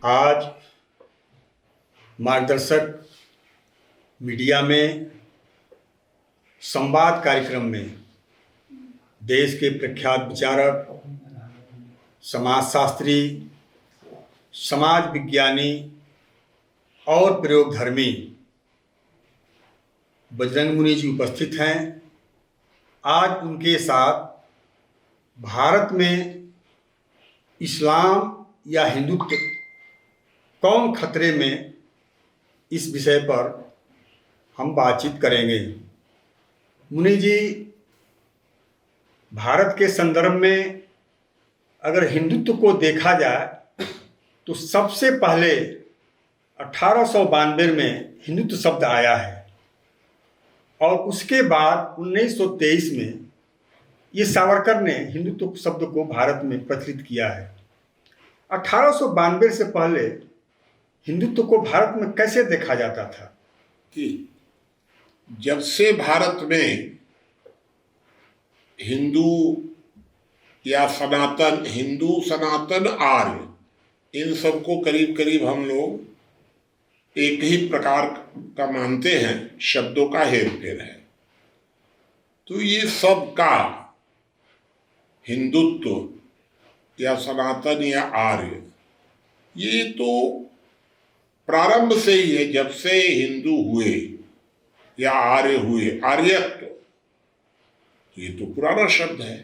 आज मार्गदर्शक मीडिया में संवाद कार्यक्रम में देश के प्रख्यात विचारक, समाजशास्त्री, समाज विज्ञानी और प्रयोगधर्मी बजरंग मुनि जी उपस्थित हैं। आज उनके साथ भारत में इस्लाम या हिंदुत्व कौन खतरे में, इस विषय पर हम बातचीत करेंगे। मुनि जी, भारत के संदर्भ में अगर हिंदुत्व को देखा जाए तो सबसे पहले 1892 में हिंदुत्व शब्द आया है और उसके बाद 1923 में ये सावरकर ने हिंदुत्व शब्द को भारत में प्रचलित किया है। 1892 से पहले हिंदुत्व को भारत में कैसे देखा जाता था? कि जब से भारत में हिंदू या सनातन, हिंदू सनातन आर्य, इन सबको करीब करीब हम लोग एक ही प्रकार का मानते हैं, शब्दों का हेर फेर है। तो ये सब का हिंदुत्व या सनातन या आर्य, ये तो प्रारंभ से ही है। जब से हिंदू हुए या आर्य हुए, आर्यत्व, ये तो पुराना शब्द है,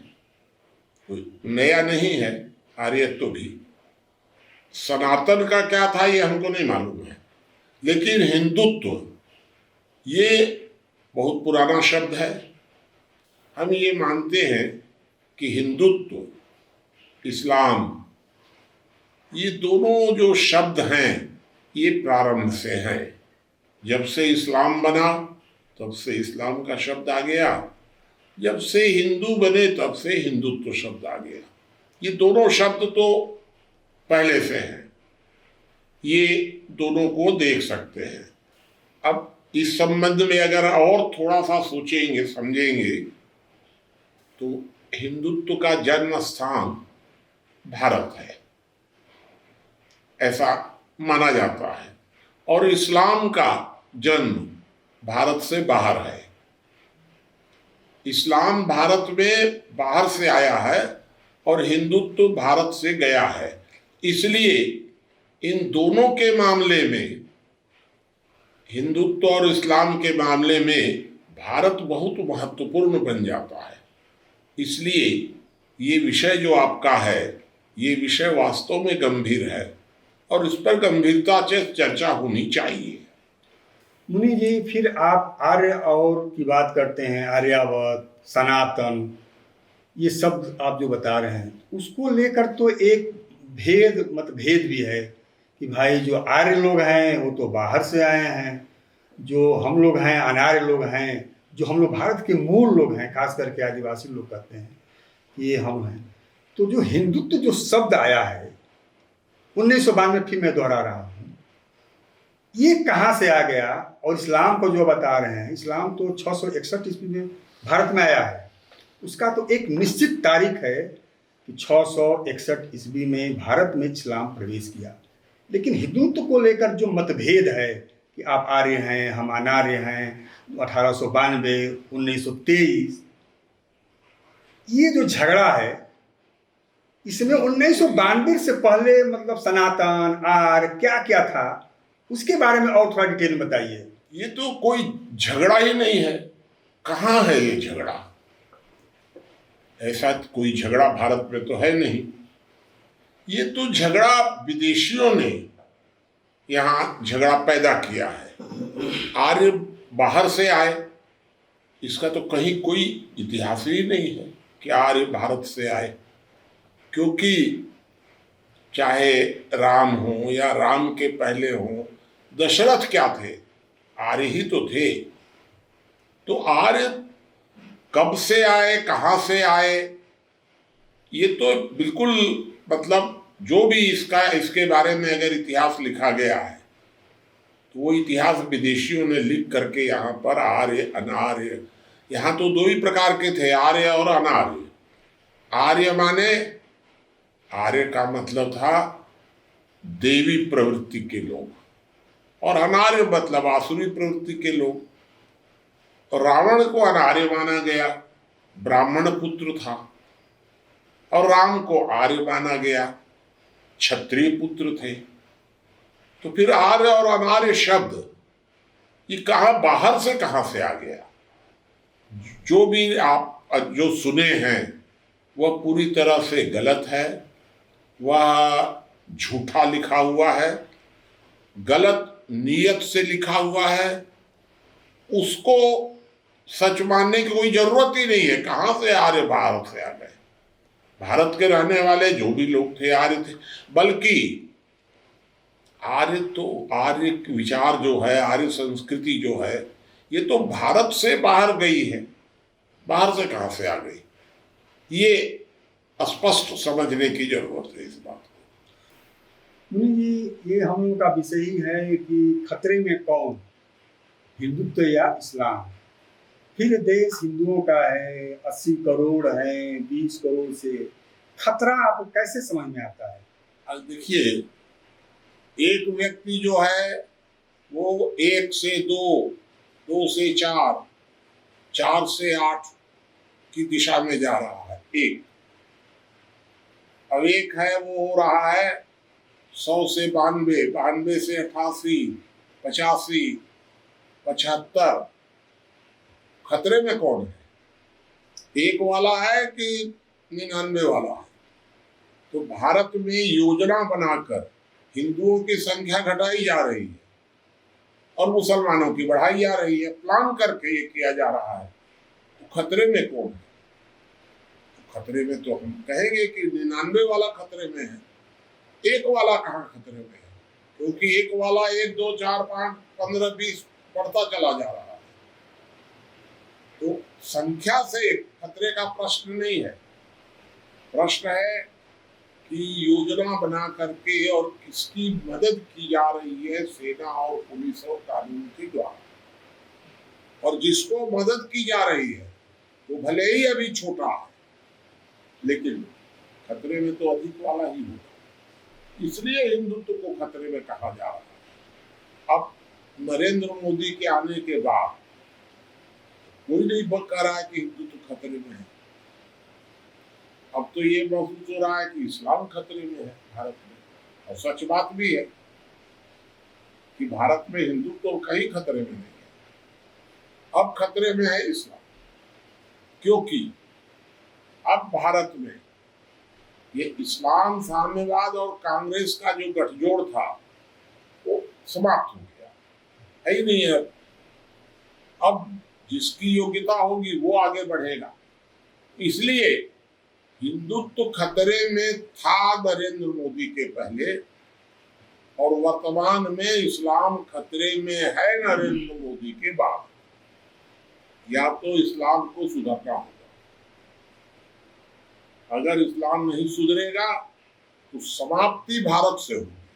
कोई नया नहीं है। आर्यत्व भी, सनातन का क्या था ये हमको नहीं मालूम है, लेकिन हिंदुत्व ये बहुत पुराना शब्द है। हम ये मानते हैं कि हिंदुत्व, इस्लाम, ये दोनों जो शब्द हैं ये प्रारंभ से हैं। जब से इस्लाम बना तब से इस्लाम का शब्द आ गया, जब से हिंदू बने तब से हिंदुत्व शब्द आ गया। ये दोनों शब्द तो पहले से हैं, ये दोनों को देख सकते हैं। अब इस संबंध में अगर और थोड़ा सा सोचेंगे, समझेंगे, तो हिंदुत्व का जन्म स्थान भारत है, ऐसा माना जाता है, और इस्लाम का जन्म भारत से बाहर है। इस्लाम भारत में बाहर से आया है और हिंदुत्व भारत से गया है। इसलिए इन दोनों के मामले में, हिंदुत्व और इस्लाम के मामले में, भारत बहुत महत्वपूर्ण बन जाता है। इसलिए ये विषय जो आपका है, ये विषय वास्तव में गंभीर है और इस पर गंभीरता से चर्चा होनी चाहिए। मुनि जी, फिर आप आर्य और की बात करते हैं, आर्यावत, सनातन, ये शब्द आप जो बता रहे हैं, उसको लेकर तो एक मतभेद भी है कि भाई जो आर्य लोग हैं वो तो बाहर से आए हैं, जो हम लोग हैं अनार्य लोग हैं, जो हम लोग भारत के मूल लोग हैं, खास करके आदिवासी लोग कहते हैं कि ये हम हैं। तो जो हिंदुत्व जो शब्द आया है 1992, फिर मैं दोहरा रहा हूँ, ये कहाँ से आ गया? और इस्लाम को जो बता रहे हैं, इस्लाम तो 661 ईस्वी में भारत में आया है। उसका तो एक निश्चित तारीख है कि 661 ईस्वी में भारत में इस्लाम प्रवेश किया। लेकिन हिंदुत्व को लेकर जो मतभेद है कि आप आर्य हैं, हम अनार्य हैं, 1892, 1923, ये जो झगड़ा है, इसमें 1992 से पहले मतलब सनातन, आर्य क्या क्या था, उसके बारे में और थोड़ा डिटेल में बताइए। ये तो कोई झगड़ा ही नहीं है। कहाँ है ये झगड़ा? ऐसा कोई झगड़ा भारत में तो है नहीं। ये तो झगड़ा विदेशियों ने यहाँ झगड़ा पैदा किया है। आर्य बाहर से आए, इसका तो कहीं कोई इतिहास ही नहीं है कि आर्य भारत से आए। क्योंकि चाहे राम हो या राम के पहले हो, दशरथ क्या थे? आर्य ही तो थे। तो आर्य कब से आए, कहाँ से आए, ये तो बिल्कुल मतलब जो भी इसके बारे में अगर इतिहास लिखा गया है तो वो इतिहास विदेशियों ने लिख करके यहाँ पर आर्य अनार्य, यहाँ तो दो ही प्रकार के थे, आर्य और अनार्य। आर्य माने, आर्य का मतलब था देवी प्रवृत्ति के लोग, और अनार्य मतलब आसुरी प्रवृत्ति के लोग। तो रावण को अनार्य माना गया, ब्राह्मण पुत्र था, और राम को आर्य माना गया, क्षत्रिय पुत्र थे। तो फिर आर्य और अनार्य शब्द ये बाहर से कहां से आ गया? जो भी आप जो सुने हैं वह पूरी तरह से गलत है, वह झूठा लिखा हुआ है, गलत नीयत से लिखा हुआ है। उसको सच मानने की कोई जरूरत ही नहीं है। कहां से आर्य भारत से आ गए? भारत के रहने वाले जो भी लोग थे आर्य थे। बल्कि आर्य विचार जो है, आर्य संस्कृति जो है, ये तो भारत से बाहर गई है। बाहर से कहां से आ गई, ये स्पष्ट समझने की जरूरत है इस बात को। मुनि जी, ये हम लोग का विषय ही है कि खतरे में कौन, हिंदुत्व या इस्लाम? फिर देश हिंदुओं का है, 80 करोड़ है, 20 करोड़ से खतरा आपको कैसे समझ में आता है? अब देखिए, एक व्यक्ति जो है वो 1 से 2, 2 से 4, 4 से 8 की दिशा में जा रहा है। एक अब एक है वो हो रहा है 100 से 92, 92 से 88, 85, 75। खतरे में कौन है? एक वाला है कि 99 वाला है? तो भारत में योजना बनाकर हिंदुओं की संख्या घटाई जा रही है और मुसलमानों की बढ़ाई जा रही है। प्लान करके ये किया जा रहा है। तो खतरे में कौन है? तो खतरे में तो हम कहेंगे कि 99 वाला खतरे में है। एक वाला कहाँ खतरे में है? क्योंकि एक वाला 1, 2, 4, 5, 15, 20 बढ़ता चला जा रहा है। तो संख्या से खतरे का प्रश्न नहीं है। प्रश्न है कि योजना बना करके और किसकी मदद की जा रही है, सेना और पुलिस और कानून के द्वारा। और जिसको मदद की जा रही है वो भले ही अभी छोटा है, लेकिन खतरे में तो अधिक वाला ही होगा। इसलिए हिंदुत्व को खतरे में कहा जा रहा है। अब नरेंद्र मोदी के आने के बाद कोई नहीं कह रहा है कि हिंदुत्व खतरे में है। अब तो ये महसूस हो रहा है कि इस्लाम खतरे में है भारत में। और सच बात भी है कि भारत में हिंदुत्व तो कहीं खतरे में नहीं है। अब खतरे में है इस्लाम, क्योंकि अब भारत में ये इस्लाम, साम्यवाद और कांग्रेस का जो गठजोड़ था वो समाप्त हो गया, है ही नहीं है। अब जिसकी योग्यता होगी वो आगे बढ़ेगा। इसलिए हिंदुत्व खतरे में था नरेंद्र मोदी के पहले, और वर्तमान में इस्लाम खतरे में है नरेंद्र मोदी के बाद। या तो इस्लाम को सुधरना होगा। अगर इस्लाम नहीं सुधरेगा तो समाप्ति भारत से होगी।